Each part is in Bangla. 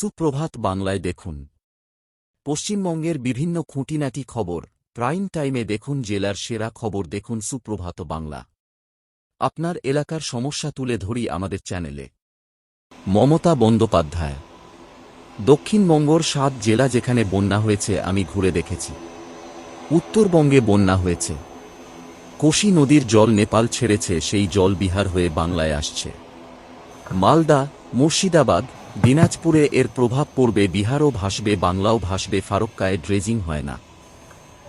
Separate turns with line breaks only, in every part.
সুপ্রভাত বাংলায় দেখুন পশ্চিমবঙ্গের বিভিন্ন খুঁটিনাটি খবর প্রাইম টাইমে দেখুন জেলার সেরা খবর দেখুন সুপ্রভাত বাংলা। আপনার এলাকার সমস্যা তুলে ধরি আমাদের চ্যানেলে। মমতা বন্দ্যোপাধ্যায় দক্ষিণবঙ্গর ৭ জেলা যেখানে বন্যা হয়েছে আমি ঘুরে দেখেছি। উত্তরবঙ্গে বন্যা হয়েছে, কোশি নদীর জল নেপাল ছেড়েছে, সেই জল বিহার হয়ে বাংলায় আসছে। মালদা, মুর্শিদাবাদ, দিনাজপুরে এর প্রভাব পড়বে, বিহারও ভাসবে, বাংলাও ভাসবে। ফারাক্কায় ড্রেজিং হয় না,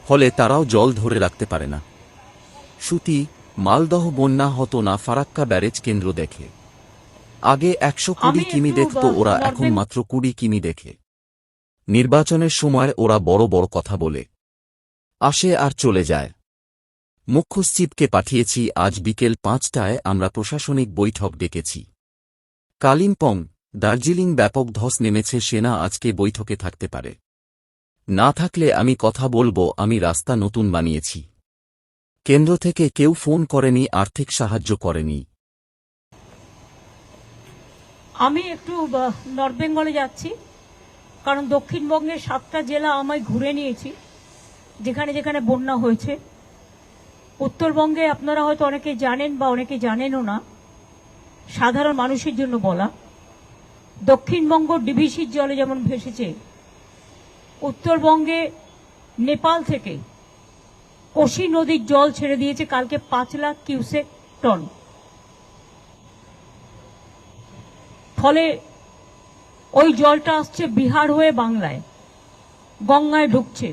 ফলে তারাও জল ধরে রাখতে পারে না। সুতি, মালদহ বন্যা হতো না ফারাক্কা ব্যারেজ কেন্দ্র দেখে। আগে ১২০ কিমি দেখত ওরা, এখন মাত্র ২০ কিমি দেখে। নির্বাচনের সময় ওরা বড় বড় কথা বলে আসে আর চলে যায়। মুখ্য সচিবকে পাঠিয়েছি, আজ বিকেল ৫টায় আমরা প্রশাসনিক বৈঠক ডেকেছি। কালিম্পং, দার্জিলিং ব্যাপক ধস নেমেছে, সেনা আজকে বৈঠকে থাকতে পারে। না থাকলে আমি কথা বলবো। আমি রাস্তা নতুন বানিয়েছি। কেন্দ্র থেকে কেউ ফোন করেনি, আর্থিক সাহায্য করেনি।
আমি একটু নর্থ বেঙ্গলে যাচ্ছি, কারণ দক্ষিণবঙ্গের ৭টা জেলা আমায় ঘুরে নিয়েছি যেখানে যেখানে বন্যা হয়েছে। উত্তরবঙ্গে আপনারা হয়তো অনেকে জানেন বা অনেকে জানেনও না, সাধারণ মানুষের জন্য বলা। দক্ষিণবঙ্গ ডিভিসির জলে যেমন ভেসেছে, উত্তরবঙ্গে নেপাল থেকে কোশি নদীর জল ছেড়ে দিয়েছে কালকে ৫ লাখ কিউসেক টন। ফলে ওই জলটা আসছে বিহার হয়ে বাংলায়, গঙ্গায় ঢুকছে।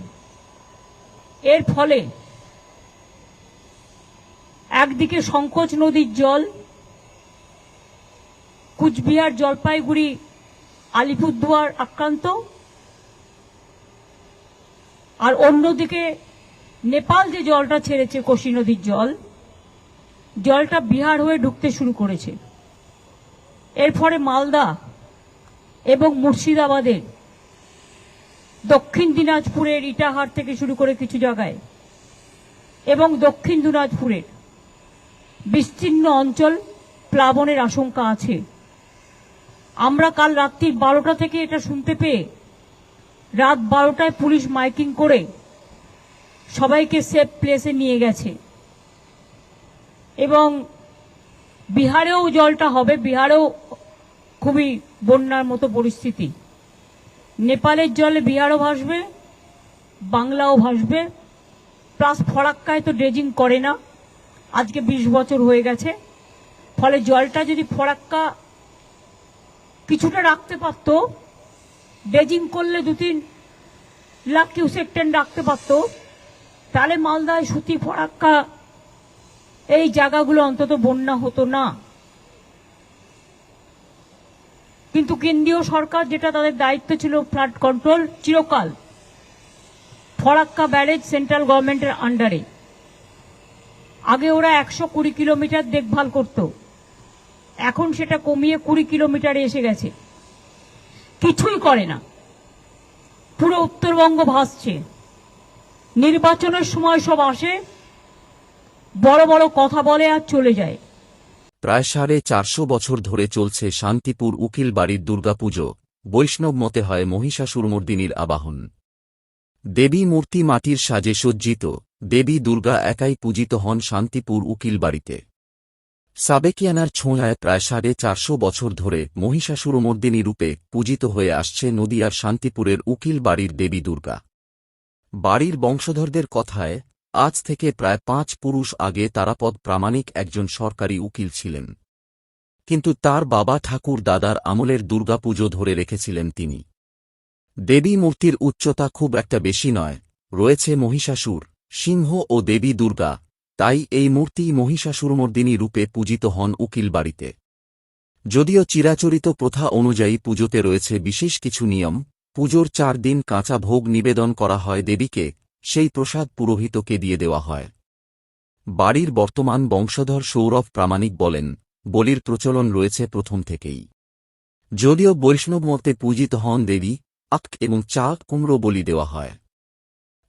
এর ফলে একদিকে সংকোচ নদীর জল কুচবিহার, জলপাইগুড়ি, আলিপুরদুয়ার আক্রান্ত, আর অন্যদিকে নেপাল যে জলটা ছেড়েছে কোশি নদীর জলটা বিহার হয়ে ঢুকতে শুরু করেছে। এর ফলে মালদা এবং মুর্শিদাবাদের, দক্ষিণ দিনাজপুরের ইটাহার থেকে শুরু করে কিছু জায়গায় এবং দক্ষিণ দিনাজপুরের বিস্তীর্ণ অঞ্চল প্লাবনের আশঙ্কা আছে। আমরা কাল রাত্রি ১২টা থেকে এটা শুনতে পেয়ে রাত ১২টায় পুলিশ মাইকিং করে সবাইকে সেফ প্লেসে নিয়ে গেছে। এবং বিহারেও জলটা হবে, বিহারেও খুবই বন্যার মতো পরিস্থিতি। নেপালের জলে বিহারও ভাসবে, বাংলাও ভাসবে। প্লাস ফরাক্কায় তো ড্রেজিং করে না, আজকে ২০ বছর হয়ে গেছে। ফলে জলটা যদি ফরাক্কা কিছুটা রাখতে পারত, ড্রেজিং করলে ২-৩ লাখ কিউসেক টন রাখতে পারত, তাহলে মালদায়, সুতি, ফরাক্কা এই জায়গাগুলো অন্তত বন্যা হতো না। কিন্তু কেন্দ্রীয় সরকার, যেটা তাদের দায়িত্ব ছিল ফ্লাড কন্ট্রোল, চিরকাল ফরাক্কা ব্যারেজ সেন্ট্রাল গভর্নমেন্টের আন্ডারে। আগে ওরা ১২০ কিলোমিটার দেখভাল করত, এখন সেটা কমিয়ে ২০ কিলোমিটারে এসে গেছে। কিছুই করে না, পুরো উত্তরবঙ্গ ভাসছে। নির্বাচনের সময় সব আসে, বড় বড় কথা বলে আর চলে যায়।
প্রায় ৪৫০ বছর ধরে চলছে শান্তিপুর উকিল বাড়ির দুর্গাপুজো। বৈষ্ণব মতে হয় মহিষাসুরমর্দিনীর আবাহন। দেবী মূর্তি মাটির সাজে সজ্জিত, দেবী দুর্গা একাই পূজিত হন শান্তিপুর উকিল বাড়িতে। সাবেকিয়ানার ছোঁয়ায় প্রায় ৪৫০ বছর ধরে মহিষাসুরমর্দিনী রূপে পূজিত হয়ে আসছে নদিয়ার শান্তিপুরের উকিল বাড়ির দেবী দুর্গা। বাড়ির বংশধরদের কথায় আজ থেকে প্রায় ৫ পুরুষ আগে তারাপদ প্রামাণিক একজন সরকারি উকিল ছিলেন, কিন্তু তার বাবা ঠাকুর দাদার আমলের দুর্গাপুজো ধরে রেখেছিলেন তিনি। দেবী মূর্তির উচ্চতা খুব একটা বেশি নয়, রয়েছে মহিষাসুর, সিংহ ও দেবী দুর্গা, তাই এই মূর্তি মহিষাসুরমর্দিনী রূপে পূজিত হন উকিল বাড়িতে। যদিও চিরাচরিত প্রথা অনুযায়ী পুজোতে রয়েছে বিশেষ কিছু নিয়ম। পুজোর ৪ দিন কাঁচা ভোগ নিবেদন করা হয় দেবীকে, সেই প্রসাদ পুরোহিতকে দিয়ে দেওয়া হয়। বাড়ির বর্তমান বংশধর সৌরভ প্রামাণিক বলেন, বলির প্রচলন রয়েছে প্রথম থেকেই। যদিও বৈষ্ণব মতে পূজিত হন দেবী, আখ এবং চাল কুমড়ো বলি দেওয়া হয়।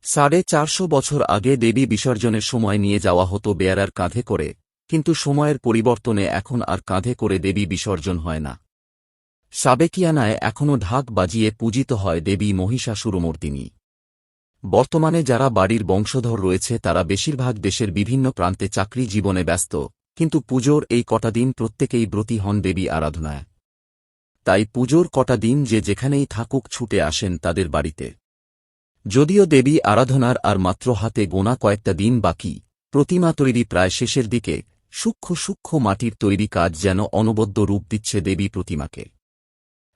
৪৫০ বছর আগে দেবী বিসর্জনের সময় নিয়ে যাওয়া হতো বেয়ারার কাঁধে করে, কিন্তু সময়ের পরিবর্তনে এখন আর কাঁধে করে দেবী বিসর্জন হয় না। সাবেকিয়ানায় এখনও ঢাক বাজিয়ে পূজিত হয় দেবী মহিষাসুরমর্দিনী। বর্তমানে যারা বাড়ির বংশধর রয়েছে তারা বেশিরভাগ দেশের বিভিন্ন প্রান্তে চাকরি জীবনে ব্যস্ত, কিন্তু পুজোর এই কটা দিন প্রত্যেকেই ব্রতী হন দেবী আরাধনায়। তাই পুজোর কটা দিন যে যেখানেই থাকুক ছুটে আসেন তাদের বাড়িতে। যদিও দেবী আরাধনার আর মাত্র হাতে গোনা কয়েকটা দিন বাকি, প্রতিমা তৈরি প্রায় শেষের দিকে, সূক্ষ্ম সূক্ষ্ম মাটির তৈরি কাজ যেন অনবদ্য রূপ দিচ্ছে দেবী প্রতিমাকে।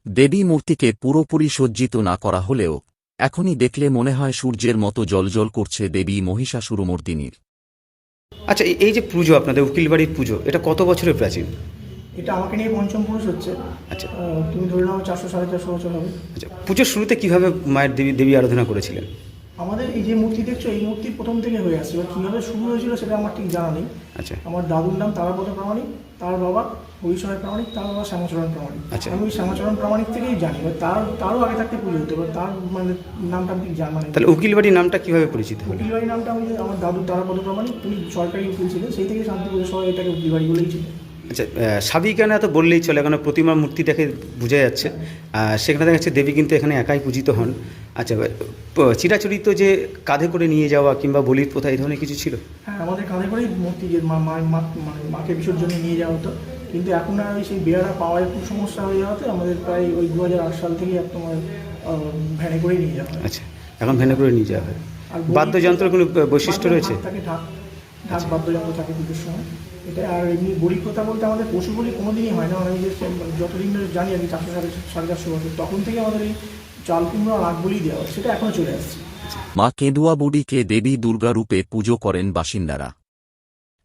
দেবী মূর্তিকে পুরোপুরি সজ্জিত না করা হলেও এখনই দেখলে মনে হয় সূর্যের মতো জ্বলজ্বল করছে দেবী মহিষাসুরমর্দিনীর।
আচ্ছা, এই যে পুজো, আপনাদের উকিলবাড়ির পুজো, এটা কত বছরের প্রাচীন?
এটা আমাকে নিয়ে পঞ্চম পুরুষ হচ্ছে।
আচ্ছা।
তুমি ধরে নাও 400-450 বছর হবে।
আচ্ছা, পুজোর শুরুতে কিভাবে মায়ের দেবী আরাধনা করেছিলেন?
আমাদের এই যে মূর্তি দেখছো, এই মূর্তি প্রথম থেকে হয়ে আসছে। এবার কীভাবে শুরু হয়েছিল সেটা আমার ঠিক জানা নেই।
আচ্ছা।
আমার দাদুর নাম তারাপদ প্রামাণিক, তার বাবা হরিশয় প্রামাণিক, তার বাবা শ্যামাচরণ প্রামাণিক।
আচ্ছা।
আমি ওই শ্যামাচরণ প্রামাণিক থেকেই জানি। এবার তারও আগে থাকতে পুজো হতো। এবার তার মানে নামটা আমি ঠিক জানা নেই।
তাহলে উকিলবাড়ির নামটা কিভাবে পরিচিত হলো?
উকিলবাড়ির নামটা আমি আমার দাদু তারাপদ প্রামাণিক, উনি সরকারি উকিল ছিলেন, সেই থেকে শান্তিপুরের সবাই এটাকে উকিলবাড়ি বলেই ছিল।
আচ্ছা, সাবিকানা তো বললেই চলে, কারণ প্রতিমার মূর্তি দেখে বোঝা যাচ্ছে। সেখানে দেখা যাচ্ছে দেবী কিন্তু এখানে একাই পূজিত হন। আচ্ছা, চিরাচরিত যে কাঁধে করে নিয়ে যাওয়া কিংবা বলির প্রথা এই ধরনের কিছু ছিল?
হ্যাঁ, আমাদের কাঁধে করেই মূর্তি যে মাকে বিসর্জনে নিয়ে যাওয়া হতো। কিন্তু এখন আর ওই সেই বেড়াটা পাওয়ার খুব সমস্যা হয়ে যাওয়াতে আমাদের প্রায় ওই 2008 সাল থেকে তোমার ভ্যানে করেই নিয়ে যাওয়া হয়।
আচ্ছা, এখন ভ্যানে করে নিয়ে যাওয়া হয়।
আর
বাদ্যযন্ত্রের কোনো বৈশিষ্ট্য রয়েছে?
থাকে ঢাক বাদ্যযন্ত্র থাকে পুজোর সময়। এটা আর এমনি বলির কথা বলতে আমাদের পশু বলি কোনো দিনই হয় না। আমি যে যতদিন ধরে জানি আর কি, 400-450 বছর, তখন থেকে আমাদের এই চাল কুমড়ো আর আগ বলি দেওয়া হয়, সেটা এখনও চলে আসছে।
মা কেঁদুয়া বুড়িকে দেবী দুর্গা রূপে পুজো করেন বাসিন্দারা।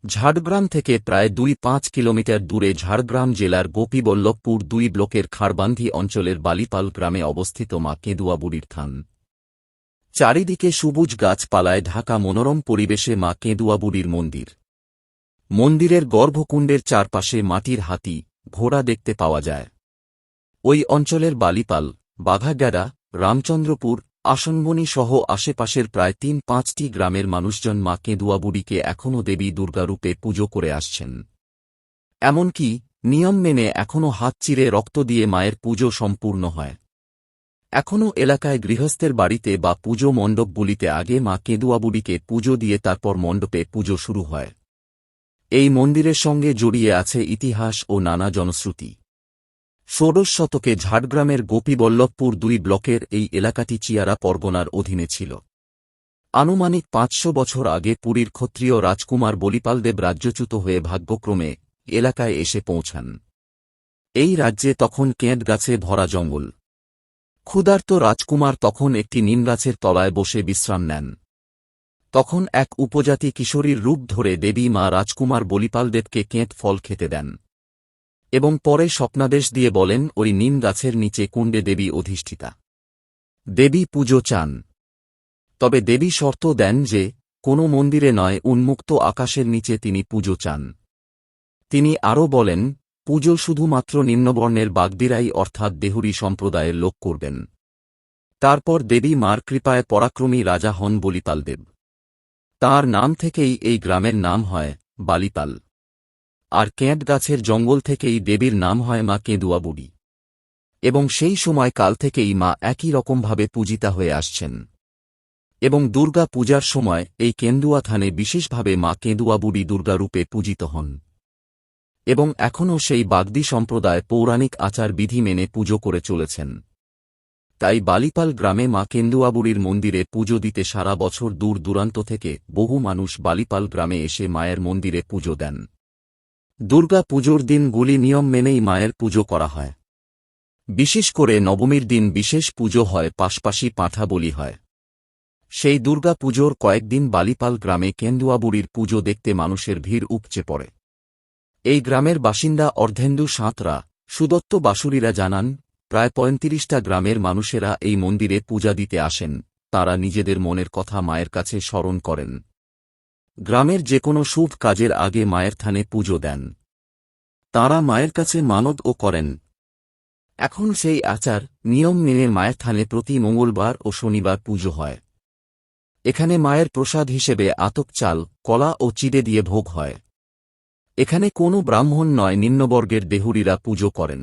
ঝাড়গ্রাম থেকে প্রায় 2-5 কিলোমিটার দূরে ঝাড়গ্রাম জেলার গোপীবল্লভপুর 2 ব্লকের খারবান্ধি অঞ্চলের বালিপাল গ্রামে অবস্থিত মা কেঁদুয়া বুড়ির থান। চারিদিকে সবুজ গাছপালায় ঢাকা মনোরম পরিবেশে মা কেঁদুয়া বুড়ির মন্দির। মন্দিরের গর্ভকুণ্ডের চারপাশে মাটির হাতি, ঘোড়া দেখতে পাওয়া যায়। ওই অঞ্চলের বালিপাল, বাঘাগ্যাড়া, রামচন্দ্রপুর, আসনবনি সহ আশেপাশের প্রায় 3-5টি গ্রামের মানুষজন মা কেঁদুয়া বুড়িকে এখনও দেবী দুর্গারূপে পুজো করে আসছেন। এমনকি নিয়ম মেনে এখনও হাত চিরে রক্ত দিয়ে মায়ের পুজো সম্পূর্ণ হয়। এখনও এলাকায় গৃহস্থের বাড়িতে বা পুজো মণ্ডপগুলিতে আগে মা কেঁদুয়া বুড়িকে পুজো দিয়ে তারপর মণ্ডপে পুজো শুরু হয়। এই মন্দিরের সঙ্গে জড়িয়ে আছে ইতিহাস ও নানা জনশ্রুতি। 16 শতকে ঝাড়গ্রামের গোপীবল্লভপুর 2 ব্লকের এই এলাকাটি চিয়ারা পরগনার অধীনে ছিল। আনুমানিক 500 বছর আগে পুরীর ক্ষত্রিয় রাজকুমার বলিপালদেব রাজ্যচ্যুত হয়ে ভাগ্যক্রমে এলাকায় এসে পৌঁছান। এই রাজ্যে তখন কেঁদ গাছে ভরা জঙ্গল। ক্ষুধার্ত রাজকুমার তখন একটি নিমগাছের তলায় বসে বিশ্রাম নেন। তখন এক উপজাতি কিশোরীর রূপ ধরে দেবী মা রাজকুমার বলিপালদেবকে কেঁদ ফল খেতে দেন এবং পরে স্বপ্নাদেশ দিয়ে বলেন ওই নিম গাছের নিচে কুণ্ডে দেবী অধিষ্ঠিতা। দেবী পুজো চান, তবে দেবী শর্ত দেন যে কোনো মন্দিরে নয়, উন্মুক্ত আকাশের নিচে তিনি পুজো চান। তিনি আরও বলেন, পুজো শুধুমাত্র নিম্নবর্ণের বাগদিরাই অর্থাৎ দেহুরি সম্প্রদায়ের লোক করবেন। তারপর দেবী মার কৃপায় পরাক্রমী রাজা হন বলিপালদেব। তাঁর নাম থেকেই এই গ্রামের নাম হয় বালিপাল। আর কেঁদ গাছের জঙ্গল থেকেই দেবীর নাম হয় মা কেঁদুয়া বুড়ি। এবং সেই সময় কাল থেকেই মা একই রকমভাবে পূজিতা হয়ে আসছেন। এবং দুর্গা পূজার সময় এই কেন্দুয়া থানে বিশেষভাবে মা কেঁদুয়া বুড়ি দুর্গারূপে পূজিত হন। এবং এখনও সেই বাগদি সম্প্রদায় পৌরাণিক আচার বিধি মেনে পুজো করে চলেছেন। তাই বালিপাল গ্রামে মা কেন্দুয়া বুড়ির মন্দিরে পুজো দিতে সারা বছর দূর দূরান্ত থেকে বহু মানুষ বালিপাল গ্রামে এসে মায়ের মন্দিরে পুজো দেন। দুর্গা পুজোর দিনগুলি নিয়ম মেনেই মায়ের পুজো করা হয়। বিশেষ করে নবমীর দিন বিশেষ পুজো হয়, পাশাপাশি পাঁঠা বলি হয়। সেই দুর্গা পুজোর কয়েকদিন বালিপাল গ্রামে কেন্দুয়া বুড়ির পুজো দেখতে মানুষের ভিড় উপচে পড়ে। এই গ্রামের বাসিন্দা অর্ধেন্দু সাঁতরা, সুদত্ত বাসুরিরা জানান, প্রায় 35টা গ্রামের মানুষেরা এই মন্দিরে পূজা দিতে আসেন। তারা নিজেদের মনের কথা মায়ের কাছে স্মরণ করেন। গ্রামের যে কোনো শুভ কাজের আগে মায়ের থানে পুজো দেন। তাঁরা মায়ের কাছে মানত ও করেন। এখন সেই আচার নিয়ম মেনে মায়ের থানে প্রতি মঙ্গলবার ও শনিবার পুজো হয়। এখানে মায়ের প্রসাদ হিসেবে আতপ চাল, কলা ও চিড়ে দিয়ে ভোগ হয়। এখানে কোনো ব্রাহ্মণ নয়, নিম্নবর্গের দেহুরিরা পুজো করেন।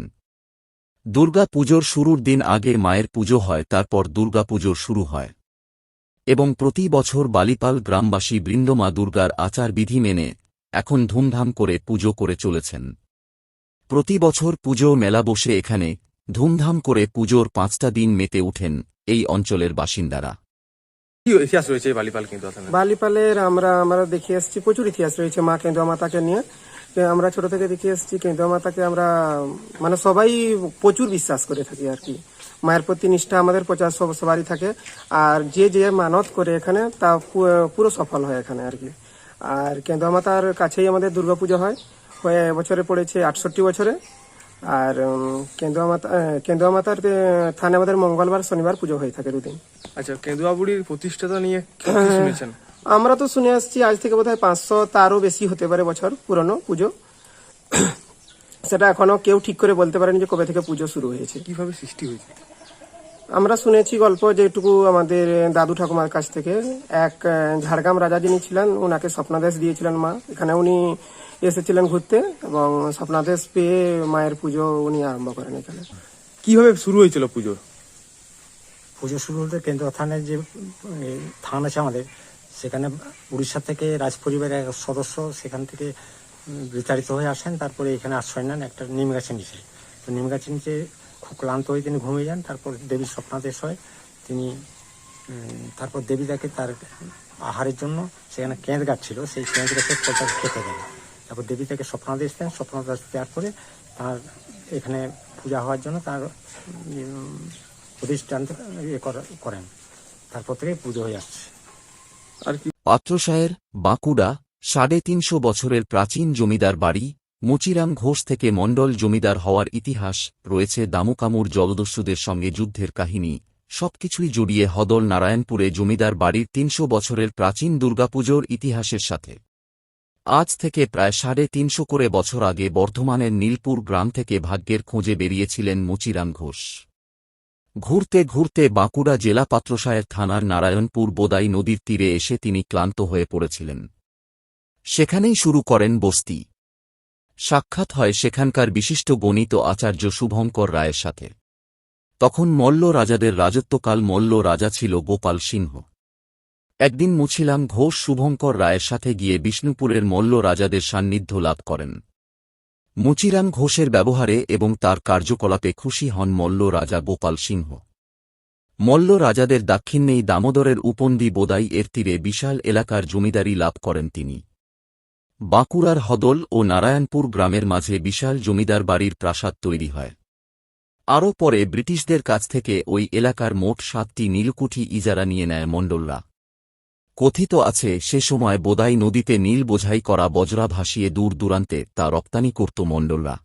দুর্গা পুজোর শুরুর দিন আগে মায়ের পুজো হয়, তারপর দুর্গা পুজো শুরু হয় এবং প্রতি বছর বালিপাল গ্রামবাসী বৃন্দ মা দুর্গার আচার-বিধি মেনে এখন ধুমধাম করে পুজো করে চলেছেন। প্রতি বছর পুজো মেলা বসে এখানে ধুমধাম করে পুজোর 5টা দিন মেতে ওঠেন এই অঞ্চলের বাসিন্দারা।
কি ইতিহাস রয়েছে এই বালিপাল কেন্দুয়া থানায়?
বালিপালের আমরা দেখে এসেছি, প্রচুর ইতিহাস রয়েছে মা কেন্দুয়া মাতাকে নিয়ে। আমরা ছোট থেকে দেখে এসেছি কেন্দুয়া মাতাকে আমরা মানে সবাই প্রচুর বিশ্বাস করে থাকি আর কি। মায়ের প্রতি নিষ্ঠা আমাদের সবারই থাকে, আর যে যে মানত করে এখানে তা পুরো সফল হয় এখানে আর কি। আর কেন্দুয়া মাতার কাছেই আমাদের দুর্গাপুজো হয়, বছরে পড়েছে 68 বছরে। আর কেন্দুয়া মাতার থানে আমাদের মঙ্গলবার শনিবার পুজো হয়ে থাকে 2 দিন।
আচ্ছা, কেন্দুয়া বুড়ির প্রতিষ্ঠাতা নিয়ে কি শুনেছেন?
আমরা তো শুনে আসছি আজ থেকে বোধহয় 500 তারও বেশি হতে পারে বছর পুরনো পুজো। সেটা এখনো কেউ ঠিক করে বলতে পারেনি যে কবে থেকে পুজো শুরু হয়েছে।
কিভাবে সৃষ্টি হয়েছে?
আমরা শুনেছি গল্প যেটুকু আমাদের দাদু ঠাকুমার কাছ থেকে, এক ঝাড়গ্রাম রাজা যিনি ছিলেন ওনাকে স্বপ্নাদেশ দিয়েছিলেন মা। এখানে উনি এসেছিলেন ঘুরতে এবং স্বপ্নাদেশ পেয়ে মায়ের পুজো উনি আরম্ভ করেন এখানে।
কিভাবে শুরু হয়েছিল পুজো?
পুজো শুরু হতে কেন্দ্রীয় থানার যে থান আছে আমাদের, সেখানে উড়িষ্যা থেকে রাজ পরিবারের এক সদস্য সেখান থেকে বিতাড়িত হয়ে আসেন, তারপরে এখানে আশ্রয় নেন একটা নিম গাছের নিচে। তো নিম গাছের নিচে খুব ক্লান্ত হয়ে তিনি ঘুমিয়ে যান। তারপর দেবীর স্বপ্নাদেশ হয়, তিনি তারপর দেবী তাকে তার আহারের জন্য সেখানে কেঁদ গাছ ছিল, সেই কেঁদ গাছের ফলটা খেতে দেন। তারপর দেবী তাকে স্বপ্নাদেশ দেন, স্বপ্নাদেশ দেওয়ার পরে তার এখানে পূজা হওয়ার জন্য তার প্রতিষ্ঠান করেন। তারপর থেকে পুজো হয়ে আসছে।
আর কি
পাত্রসায়ের বাঁকুড়া 350 বছরের প্রাচীন জমিদার বাড়ি মুচিরাম ঘোষ থেকে মণ্ডল জমিদার হওয়ার ইতিহাস রয়েছে। দামুকামুর জলদস্যুদের সঙ্গে যুদ্ধের কাহিনী সবকিছুই জড়িয়ে হদল নারায়ণপুরে জমিদার বাড়ির 300 বছরের প্রাচীন দুর্গাপুজোর ইতিহাসের সাথে। আজ থেকে প্রায় 350 করে বছর আগে বর্ধমানের নীলপুর গ্রাম থেকে ভাগ্যের খোঁজে বেরিয়েছিলেন মুচিরাম ঘোষ। ঘুরতে ঘুরতে বাঁকুড়া জেলা পাত্রসায়ের থানার নারায়ণপুর বোদাই নদীর তীরে এসে তিনি ক্লান্ত হয়ে পড়েছিলেন। সেখানেই শুরু করেন বস্তি। সাক্ষাৎ হয় সেখানকার বিশিষ্ট গণিত আচার্য শুভঙ্কর রায়ের সাথে। তখন মল্ল রাজাদের রাজত্বকাল, মল্ল রাজা ছিল গোপাল সিংহ। একদিন মুছিলাম ঘোষ শুভঙ্কর রায়ের সাথে গিয়ে বিষ্ণুপুরের মল্ল রাজাদের সান্নিধ্য লাভ করেন। মুচিরাম ঘোষের ব্যবহারে এবং তার কার্যকলাপে খুশি হন মল্ল রাজা গোপাল সিংহ। মল্ল রাজাদের দাক্ষিণ্যেই দামোদরের উপনদী বোদাই এর তীরে বিশাল এলাকার জমিদারি লাভ করেন তিনি। বাঁকুড়ার হদল ও নারায়ণপুর গ্রামের মাঝে বিশাল জমিদার বাড়ির প্রাসাদ তৈরি হয়। আরও পরে ব্রিটিশদের কাছ থেকে ওই এলাকার মোট 7টি নীলকুঠি ইজারা নিয়ে নেয় মণ্ডলরা। কথিত আছে সে সময় বোদাই নদীতে নীল বোঝাই করা বজরা ভাসিয়ে দূর দূরান্তে তা রপ্তানি করত মণ্ডলরা।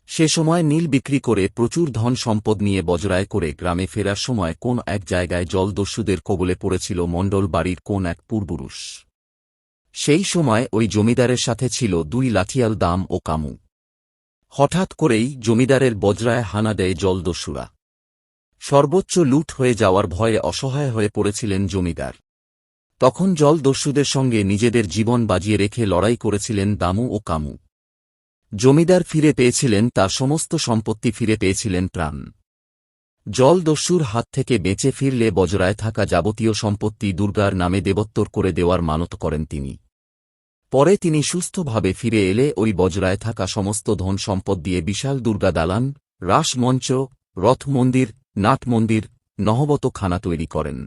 সে সময় নীল বিক্রি করে প্রচুর ধন সম্পদ নিয়ে বজরায় করে গ্রামে ফেরার সময় কোন এক জায়গায় জলদস্যুদের কবলে পড়েছিল মণ্ডল বাড়ির কোন এক পূর্বপুরুষ। সেই সময় ওই জমিদারের সাথে ছিল 2 লাঠিয়াল দাম ও কামু। হঠাৎ করেই জমিদারের বজরায় হানা দেয় জলদস্যুরা। সর্বোচ্চ লুট হয়ে যাওয়ার ভয়ে অসহায় হয়ে পড়েছিলেন জমিদার। তখন জলদস্যুদের সঙ্গে নিজেদের জীবন বাজিয়ে রেখে লড়াই করেছিলেন দামু ও কামু। জমিদার ফিরে পেয়েছিলেন তার সমস্ত সম্পত্তি, ফিরে পেয়েছিলেন প্রাণ। জলদস্যুর হাত থেকে বেঁচে ফিরলে বজরায় থাকা যাবতীয় সম্পত্তি দুর্গার নামে দেবত্তর করে দেওয়ার মানত করেন তিনি। পরে তিনি সুস্থভাবে ফিরে এলে ওই বজরায় থাকা সমস্ত ধন সম্পদ দিয়ে বিশাল দুর্গা দালান, রাস মঞ্চ, রথ মন্দির, নাট মন্দির, নহবত খানা তৈরি করেন।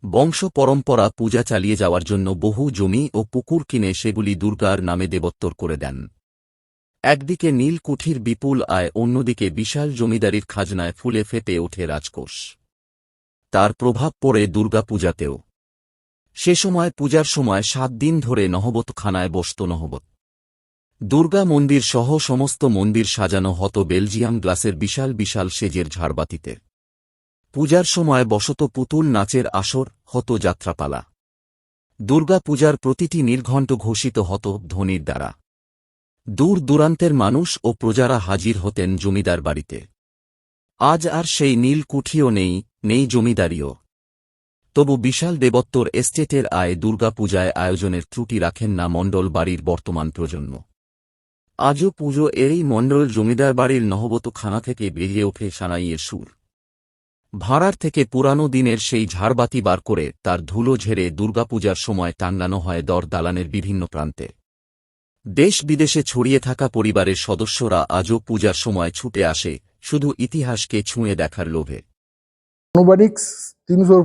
বংশ পরম্পরা পূজা চালিয়ে যাওয়ার জন্য বহু জমি ও পুকুর কিনে সেগুলি দুর্গার নামে দেবত্তর করে দেন। একদিকে নীলকুঠির বিপুল আয়, অন্যদিকে বিশাল জমিদারির খাজনায় ফুলে ফেপে ওঠে রাজকোষ। তার প্রভাব পড়ে দুর্গাপূজাতেও। সে সময় পূজার সময় 7 দিন ধরে নহবত খানায় বসত নহবত। দুর্গা মন্দির সহ সমস্ত মন্দির সাজানো হতো বেলজিয়াম গ্লাসের বিশাল বিশাল সেজের ঝাড়বাতিতে। পূজার সময় বসত পুতুল নাচের আসর, হতো যাত্রাপালা। দুর্গা পূজার প্রতিটি নির্ঘণ্ট ঘোষিত হতো ধ্বনির দ্বারা। দূর দূরান্তের মানুষ ও প্রজারা হাজির হতেন জমিদার বাড়িতে। আজ আর সেই নীলকুঠিও নেই জমিদারিও। তবু বিশাল দেবত্তর এস্টেটের আয় দুর্গাপূজায় আয়োজনের ত্রুটি রাখেন না মণ্ডল বাড়ির বর্তমান প্রজন্ম। আজও পুজো এই মণ্ডল জমিদার বাড়ির নহবত খানা থেকে বেরিয়ে ওঠে সানাইয়ের সুর। ভাড়ার থেকে পুরানো দিনের সেই ঝাড়বাতি বার করে তার ধুলো ঝেড়ে দুর্গাপূজার সময় টাঙ্গানো হয় দর দালানের বিভিন্ন প্রান্তে। দেশ বিদেশে ছড়িয়ে থাকা পরিবারের সদস্যরা আজও পূজার সময় ছুটে আসে শুধু ইতিহাসকে ছুঁয়ে দেখার লোভে।
আনুমানিক ৩০০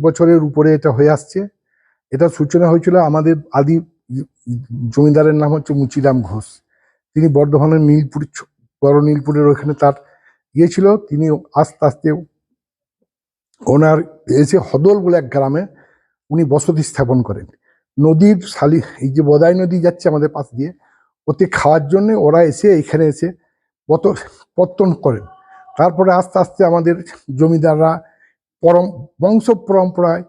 বছরের উপরে এটা হয়ে আসছে। এটা সূচনা হয়েছিল আমাদের আদি জমিদারের নাম হচ্ছে মুচিরাম ঘোষ। তিনি বর্ধমানের নীলপুর, বড় নীলপুরের ওখানে তার ছিল। তিনি আস্তে আস্তে ওনার এসে হদল বলে এক গ্রামে উনি বসতি স্থাপন করেন। নদীর এই যে বদাই নদী যাচ্ছে আমাদের পাশ দিয়ে, ওতে খাওয়ার জন্য ওরা এসে এখানে এসে পত্তন করেন। তারপরে আস্তে আস্তে আমাদের জমিদাররা বংশ পরম্পরায়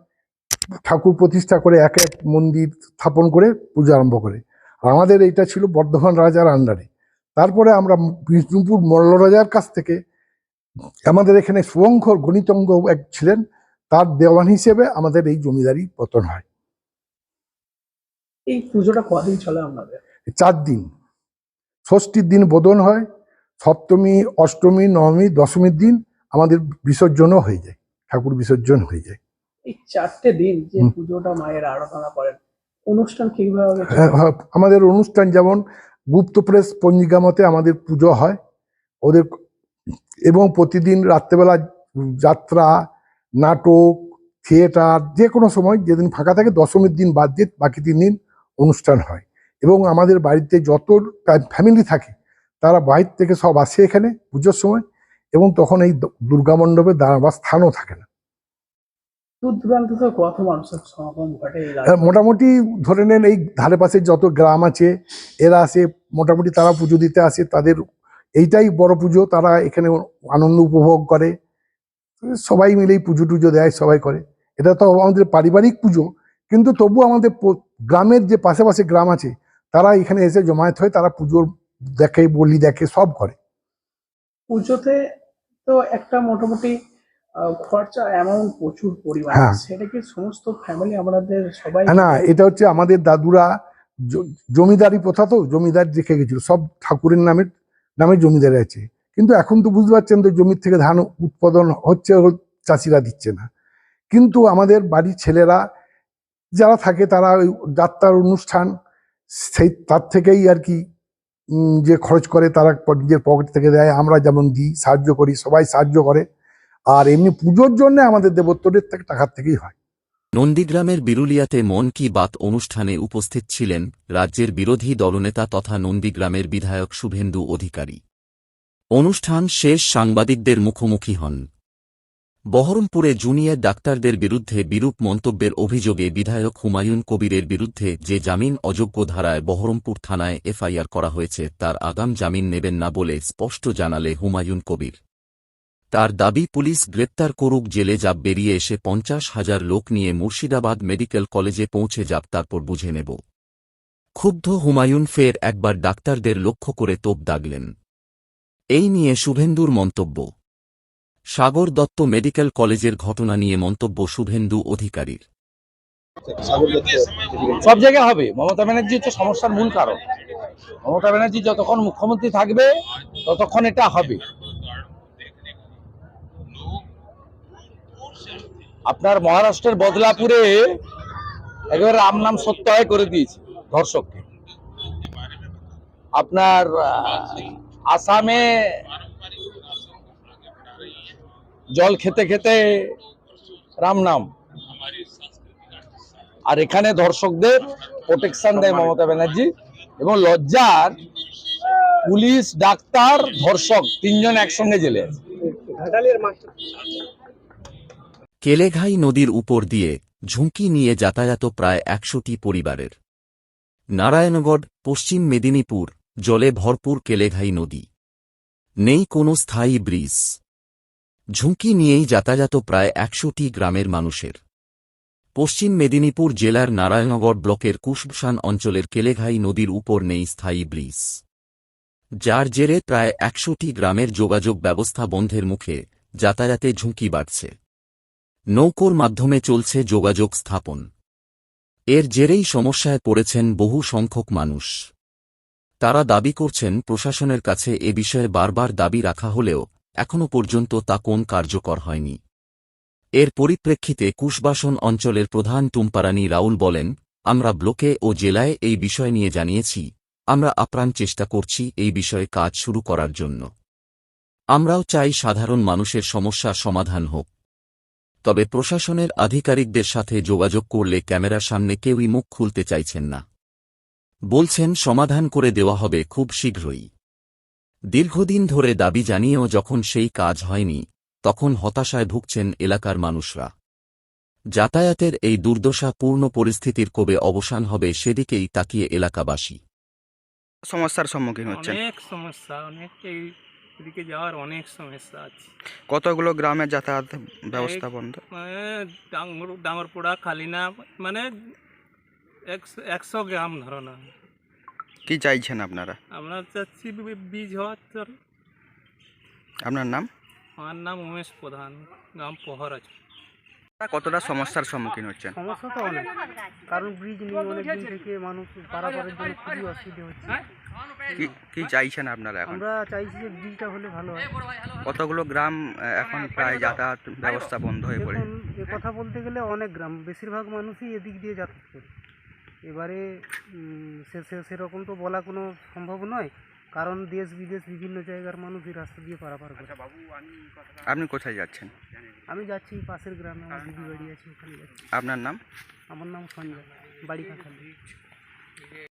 ঠাকুর প্রতিষ্ঠা করে এক এক মন্দির স্থাপন করে পূজা আরম্ভ করে। আর আমাদের এইটা ছিল বর্ধমান রাজার আন্ডারে। তারপরে আমরা বিষ্ণুপুর মল্ল রাজার কাছ থেকে আমাদের এখানে শুভঙ্কর গণিতঙ্গ এক ছিলেন, তার দেওয়ান হিসেবে আমাদের এই জমিদারি পতন হয়।
এই পুজোটা কদিন চলে আপনাদের?
4 দিন। ষষ্ঠীর দিন বোধন হয়, সপ্তমী, অষ্টমী, নবমী, দশমীর দিন আমাদের বিসর্জনও হয়ে যায়, ঠাকুর বিসর্জন হয়ে যায়।
এই 4টে দিন যে পুজোটা মায়ের আরাধনা করেন, অনুষ্ঠান কিভাবে?
আমাদের অনুষ্ঠান যেমন গুপ্ত প্রেস পঞ্জিকা মতে আমাদের পুজো হয় ওদের, এবং প্রতিদিন রাত্রেবেলা যাত্রা, নাটক, থিয়েটার, যে কোনো সময় যেদিন ফাঁকা থাকে দশমীর দিন বাদ দিয়ে বাকি 3 দিন অনুষ্ঠান হয়। এবং আমাদের বাড়িতে যত ফ্যামিলি থাকে তারা বাইরে থেকে সব আসে এখানে পুজোর সময়, এবং তখন এই দুর্গা মণ্ডপে দাঁড়াবার স্থানও থাকে না।
দূর দূরান্ত থেকে কত মানুষের সমাগম ঘটে?
মোটামুটি ধরে নেন এই ধারে পাশে যত গ্রাম আছে এরা আসে, মোটামুটি তারা পুজো দিতে আসে। তাদের এইটাই বড় পুজো, তারা এখানে আনন্দ উপভোগ করে, সবাই মিলেই পুজো টুজো দেয়, সবাই করে। এটা তো আমাদের পারিবারিক পুজো, কিন্তু তবু আমাদের গ্রামের যে পাশাপাশি গ্রাম আছে তারা এখানে এসে জমায়েত হয়, তারা পুজোর দেখে, বলি দেখে, সব করে।
পুজোতে তো একটা মোটামুটি খরচা অ্যামাউন্ট প্রচুর পরিমাণ, সেটা কি সমস্ত ফ্যামিলি আমাদের সবাই?
না, এটা হচ্ছে আমাদের দাদুরা জমিদারি প্রথা, তো জমিদার রেখে গেছিল, সব ঠাকুরের নামে জমিদারি আছে। কিন্তু এখন তো বুঝতে পারছেন তো জমির থেকে ধান উৎপাদন হচ্ছে, চাষিরা দিচ্ছে না। কিন্তু আমাদের বাড়ির ছেলেরা যারা থাকে তারা ওই যাত্রার অনুষ্ঠান সেই তার থেকেই আর কি যে খরচ করে, তারা নিজের পকেট থেকে দেয়, আমরা যেমন দিই, সাহায্য করি, সবাই সাহায্য করে। আর এমনি পুজোর জন্য আমাদের দেবোত্তরের টাকার থেকেই হয়।
নন্দীগ্রামের বিরুলিয়াতে মন কি বাত অনুষ্ঠানে উপস্থিত ছিলেন রাজ্যের বিরোধী দলনেতা তথা নন্দীগ্রামের বিধায়ক শুভেন্দু অধিকারী। অনুষ্ঠান শেষ সাংবাদিকদের মুখোমুখি হন। বহরমপুরে জুনিয়র ডাক্তারদের বিরুদ্ধে বিরূপ মন্তব্যের অভিযোগে বিধায়ক হুমায়ুন কবিরের বিরুদ্ধে যে জামিন অযোগ্য ধারায় বহরমপুর থানায় এফআইআর করা হয়েছে তার আগাম জামিন নেবেন না বলে স্পষ্ট জানালে হুমায়ুন কবির। তার দাবি পুলিশ গ্রেপ্তার করুক, জেলে যাব, বেরিয়ে এসে 50,000 লোক নিয়ে মুর্শিদাবাদ মেডিকেল কলেজে পৌঁছে যাব, তারপর বুঝে নেব। ক্ষুব্ধ হুমায়ুন ফের একবার ডাক্তারদের লক্ষ্য করে তোপ দাগলেন। এই নিয়ে শুভেন্দুর মন্তব্য। সাগর দত্ত মেডিকেল কলেজের ঘটনা নিয়ে মন্তব্য শুভেন্দু অধিকারীর।
সব জায়গায় হবে। মমতা ব্যানার্জি হচ্ছে সমস্যার মূল কারণ। মমতা ব্যানার্জি যতক্ষণ মুখ্যমন্ত্রী থাকবে ততক্ষণ এটা হবে। আপনার মহারাষ্ট্রের বদলাপুরে একেবারে রাম নাম সত্যায় করে দিয়েছে ধর্ষককে। আপনার আসামে জল খেতে খেতে রাম নাম, আর এখানে ধর্ষকদের প্রোটেকশন দেয় মমতা ব্যানার্জি। এবং লজ্জার পুলিশ, ডাক্তার, ধর্ষক 3 জন একসঙ্গে জেলে আছে।
কেলেঘাই নদীর উপর দিয়ে ঝুঁকি নিয়ে যাতায়াত প্রায় 100টি পরিবারের। নারায়ণগড়, পশ্চিম মেদিনীপুর, জলে ভরপুর কেলেঘাই নদী। নেই কোনো স্থায়ী ব্রিজ। ঝুঁকি নিয়েই যাতায়াত প্রায় 100টি গ্রামের মানুষের। পশ্চিম মেদিনীপুর জেলার নারায়ণগড় ব্লকের কুশবসান অঞ্চলের কেলেঘাই নদীর উপর নেই স্থায়ী ব্রিজ, যার জেরে প্রায় 100টি গ্রামের যোগাযোগ ব্যবস্থা বন্ধের মুখে, যাতায়াতে ঝুঁকি বাড়ছে। নৌকোর মাধ্যমে চলছে যোগাযোগ স্থাপন। এর জেরেই সমস্যায় পড়েছেন বহু সংখ্যক মানুষ। তারা দাবি করছেন প্রশাসনের কাছে এ বিষয়ে বারবার দাবি রাখা হলেও এখনও পর্যন্ত তা কোন কার্যকর হয়নি। এর পরিপ্রেক্ষিতে কুশবাসন অঞ্চলের প্রধান টুম্পারানি রাউল বলেন, আমরা ব্লকে ও জেলায় এই বিষয় নিয়ে জানিয়েছি, আমরা আপ্রাণ চেষ্টা করছি এই বিষয়ে কাজ শুরু করার জন্য। আমরাও চাই সাধারণ মানুষের সমস্যা সমাধান হোক। তবে প্রশাসনের আধিকারিকদের সাথে যোগাযোগ করলে ক্যামেরার সামনে কেউই মুখ খুলতে চাইছেন না। বলছেন সমাধান করে দেওয়া হবে খুব শীঘ্রই। দীর্ঘদিন ধরে দাবি জানিয়েও যখন সেই কাজ হয়নি, তখন হতাশায় ভুগছেন এলাকার মানুষরা। যাতায়াতের এই দুর্দশাপূর্ণ পরিস্থিতির কবে অবসান হবে সেদিকেই তাকিয়ে এলাকাবাসী।
সমস্যার সম্মুখীন হচ্ছেন?
অনেক সমস্যা, অনেক এদিকে যাওয়ার অনেক সমস্যা আছে।
কতগুলো গ্রামের যাতায়াত ব্যবস্থা বন্ধ?
ডাঙ্গরপোড়া, খালিনা, মানে 100 গ্রাম ধরো না।
কি চাইছেন আপনারা?
আমরা চাচ্ছি বীজ হওয়ার জন্য।
আপনার নাম?
আমার নাম উমেশ প্রধান, গ্রাম পহর আছে।
কতটা সমস্যার সম্মুখীন হচ্ছেন?
সমস্যা তো অনেক, কারণ ব্রিজ নিয়ে অনেকদিন থেকে মানুষ পারাপারের জন্য খুবই অসুবিধা হচ্ছে।
কি চাইছেন আপনারা এখন?
আমরা চাইছি যে ব্রিজটা হলে ভালো হয়।
কতগুলো গ্রাম এখন প্রায় যাতায়াত ব্যবস্থা বন্ধ হয়ে পড়ে?
এখন এ কথা বলতে গেলে অনেক গ্রাম, বেশিরভাগ মানুষই এদিক দিয়ে যাতায়াত করে। এবারে সেরকম তো বলা কোনো সম্ভব নয়, কারণ দেশ বিদেশ বিভিন্ন জায়গার মানুষ এই রাস্তা দিয়ে পারাপার করে।
আপনি কোথায় যাচ্ছেন?
আমি যাচ্ছি পাশের গ্রামে, আমার দিদি বাড়ি আছে, ওখানে যাচ্ছি।
আপনার নাম?
আমার নাম সঞ্জয়, বাড়ি কাঁঠালি।